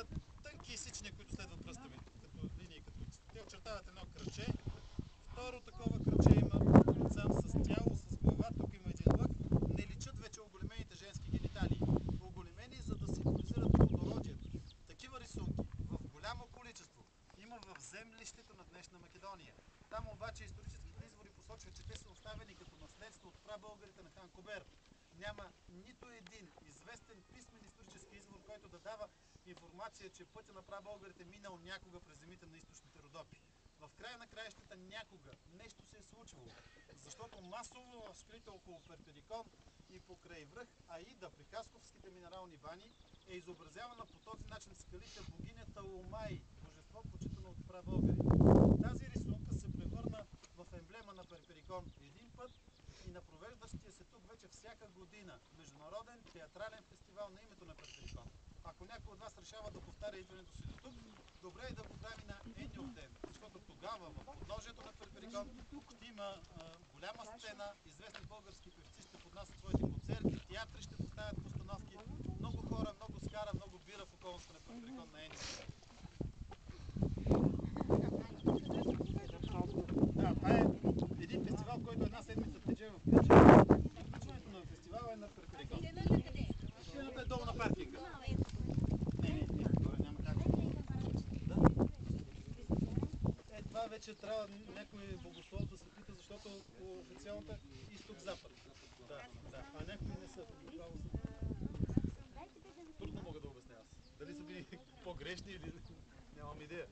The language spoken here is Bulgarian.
са тънки сични, които следват пръста ми, като линии, като те очертават едно кръче. Второ такова кръче има сам с тяло, с глава, тук има един лък. Не личат вече оголемените женски гениталии. Оголемени, за да символизират плодородието. Такива рисунки в голямо количество има в землището на днешна Македония. Там обаче историческите извори посочват, че те са оставени като наследство от прабългарите на хан Кобер. Няма нито един известен писмен исторически извор, който да дава информация, че пътя на прабългарите минал някога през земите на източните Родопи. В края на краищата някога нещо се е случвало, защото масово в скрите около Перперикон и покрай връх Аида при Хасковските минерални бани е изобразявана по този начин скалите богиня Таумай, божество почитано от прабългари. Тази рисунка се превърна в емблема на Перперикон един път и на провеждащия се тук вече всяка година международен театрален фестивал на името на Перперикон. Ако някой от вас решава да повтаря идването си до тук, добре е да го прави на Еньов ден, защото тогава в подножието на Перперикон ще има голяма сцена, известни български певци ще поднасят своите концерти, театри ще поставят постановки, много хора, много скара, много бира в околността на Перперикон на Еньов ден. Да, това е един фестивал, който една седмица тече в Кърджали и включването на фестивала е на Перперикон. Сцената е долу на паркинга. Не, няма как. Това вече трябва някой богослов да се пита, защото по официалната изток-запад. Да, а някои не са. Трудно мога да обясня аз. Дали са били по-грешни или нямам идея.